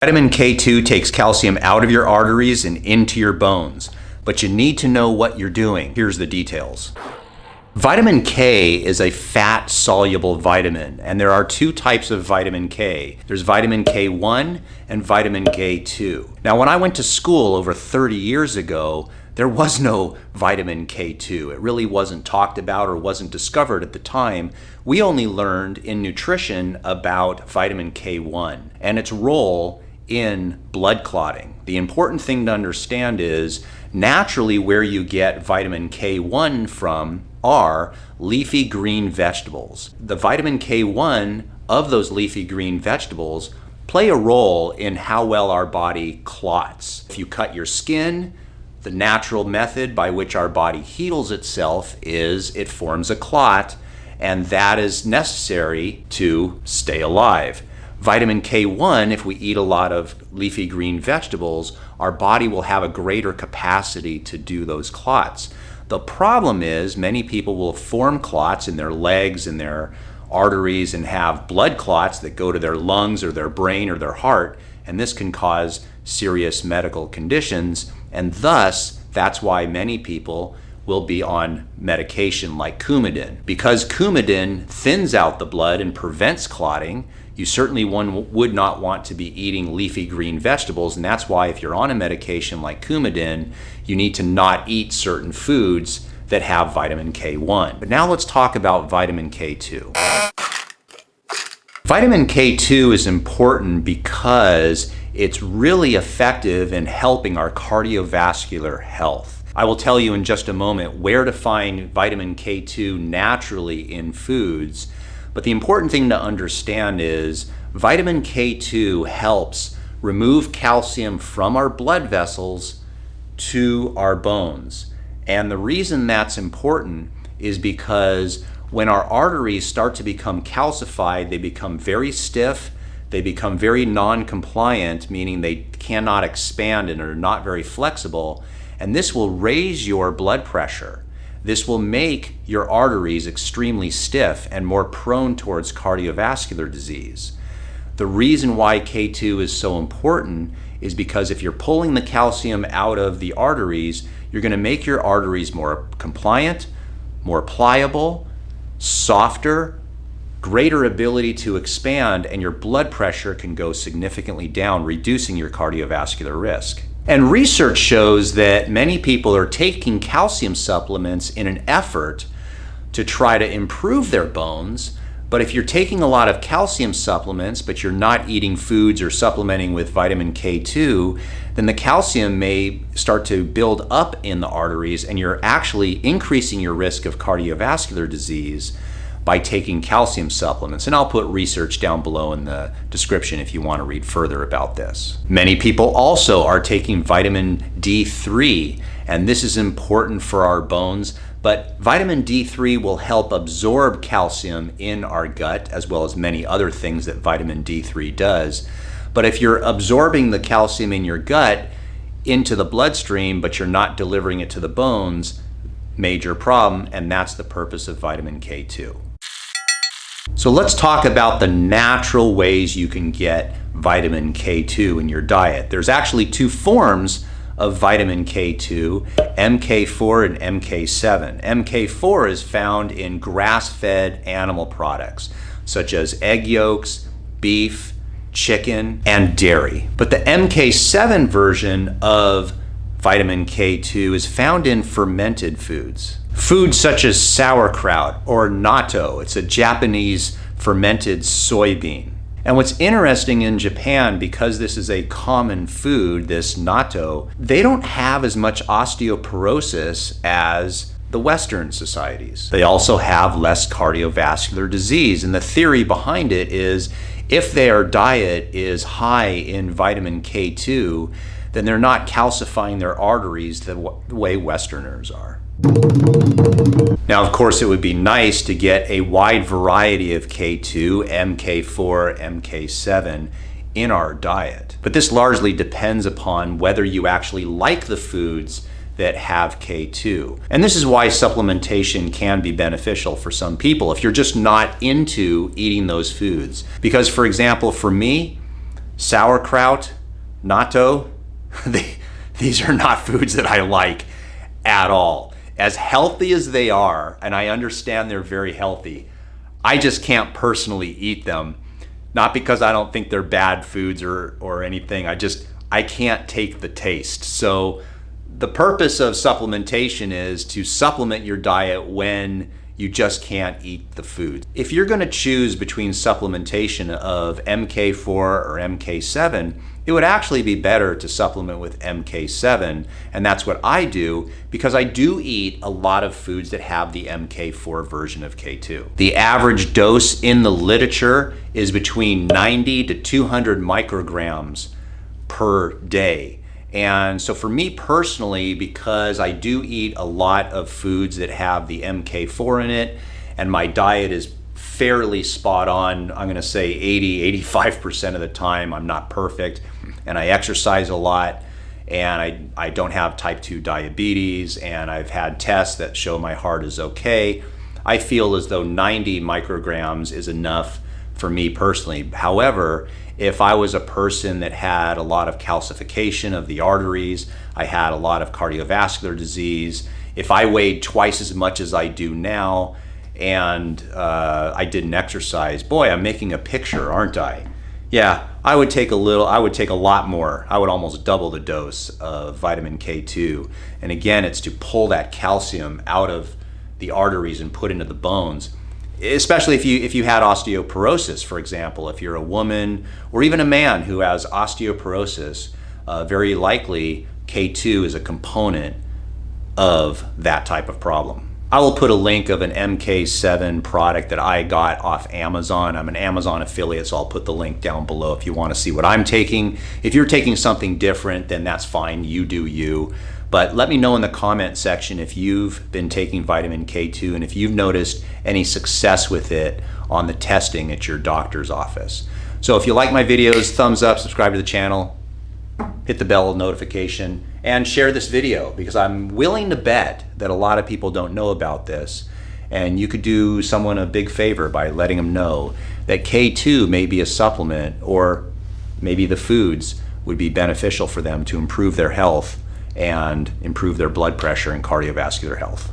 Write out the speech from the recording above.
Vitamin K2 takes calcium out of your arteries and into your bones, but you need to know what you're doing. Here's the details. Vitamin K is a fat-soluble vitamin, and there are two types of vitamin K. There's vitamin K1 and vitamin K2. Now, when I went to school over 30 years ago, there was no vitamin K2. It really wasn't talked about or wasn't discovered at the time. We only learned in nutrition about vitamin K1 and its role in blood clotting. The important thing to understand is naturally where you get vitamin K1 from are leafy green vegetables. The vitamin K1 of those leafy green vegetables play a role in how well our body clots. If you cut your skin, the natural method by which our body heals itself is it forms a clot, and that is necessary to stay alive. Vitamin K1, if we eat a lot of leafy green vegetables, our body will have a greater capacity to do those clots. The problem is many people will form clots in their legs and their arteries and have blood clots that go to their lungs or their brain or their heart, and this can cause serious medical conditions, and thus that's why many people will be on medication like Coumadin. Because Coumadin thins out the blood and prevents clotting, you certainly would not want to be eating leafy green vegetables, and that's why if you're on a medication like Coumadin, you need to not eat certain foods that have vitamin K1. But now let's talk about vitamin K2. Vitamin K2 is important because it's really effective in helping our cardiovascular health. I will tell you in just a moment where to find vitamin K2 naturally in foods, but the important thing to understand is vitamin K2 helps remove calcium from our blood vessels to our bones. And the reason that's important is because when our arteries start to become calcified, they become very stiff, they become very non-compliant, meaning they cannot expand and are not very flexible, and this will raise your blood pressure. This will make your arteries extremely stiff and more prone towards cardiovascular disease. The reason why K2 is so important is because if you're pulling the calcium out of the arteries, you're going to make your arteries more compliant, more pliable, softer, greater ability to expand, and your blood pressure can go significantly down, reducing your cardiovascular risk. And research shows that many people are taking calcium supplements in an effort to try to improve their bones. But if you're taking a lot of calcium supplements, but you're not eating foods or supplementing with vitamin K2, then the calcium may start to build up in the arteries, and you're actually increasing your risk of cardiovascular disease by taking calcium supplements. And I'll put research down below in the description if you want to read further about this. Many people also are taking vitamin D3, and this is important for our bones, but vitamin D3 will help absorb calcium in our gut, as well as many other things that vitamin D3 does. But if you're absorbing the calcium in your gut into the bloodstream, but you're not delivering it to the bones, major problem, and that's the purpose of vitamin K2. So let's talk about the natural ways you can get vitamin K2 in your diet. There's actually two forms of vitamin K2, MK4 and MK7. MK4 is found in grass-fed animal products, such as egg yolks, beef, chicken, and dairy. But the MK7 version of vitamin K2 is found in fermented foods. Foods such as sauerkraut or natto. It's a Japanese fermented soybean. And what's interesting in Japan, because this is a common food, this natto, they don't have as much osteoporosis as the Western societies. They also have less cardiovascular disease. And the theory behind it is if their diet is high in vitamin K2, then they're not calcifying their arteries the way Westerners are. Now, of course, it would be nice to get a wide variety of K2, MK4, MK7 in our diet. But this largely depends upon whether you actually like the foods that have K2. And this is why supplementation can be beneficial for some people if you're just not into eating those foods. Because, for example, for me, sauerkraut, natto, these are not foods that I like at all. As healthy as they are, and I understand they're very healthy, I just can't personally eat them. Not because I don't think they're bad foods or anything. I can't take the taste. So the purpose of supplementation is to supplement your diet when you just can't eat the food. If you're going to choose between supplementation of MK4 or MK7, it would actually be better to supplement with MK7, and that's what I do because I do eat a lot of foods that have the MK4 version of K2. The average dose in the literature is between 90 to 200 micrograms per day. And so for me personally, because I do eat a lot of foods that have the MK4 in it, and my diet is fairly spot on, I'm gonna say 80–85% of the time. I'm not perfect, and I exercise a lot, and I don't have type 2 diabetes, and I've had tests that show my heart is okay. I feel as though 90 micrograms is enough for me personally. However, if I was a person that had a lot of calcification of the arteries, I had a lot of cardiovascular disease, if I weighed twice as much as I do now and I didn't exercise, boy, I'm making a picture, aren't I? Yeah, I would take a lot more. I would almost double the dose of vitamin K2. And again, it's to pull that calcium out of the arteries and put into the bones. Especially if you had osteoporosis, for example, if you're a woman or even a man who has osteoporosis, very likely K2 is a component of that type of problem. I will put a link of an MK7 product that I got off Amazon. I'm an Amazon affiliate, so I'll put the link down below if you want to see what I'm taking. If you're taking something different, then that's fine, you do you. But let me know in the comment section if you've been taking vitamin K2 and if you've noticed any success with it on the testing at your doctor's office. So if you like my videos, thumbs up, subscribe to the channel, hit the bell notification, and share this video because I'm willing to bet that a lot of people don't know about this, and you could do someone a big favor by letting them know that K2 may be a supplement, or maybe the foods would be beneficial for them to improve their health and improve their blood pressure and cardiovascular health.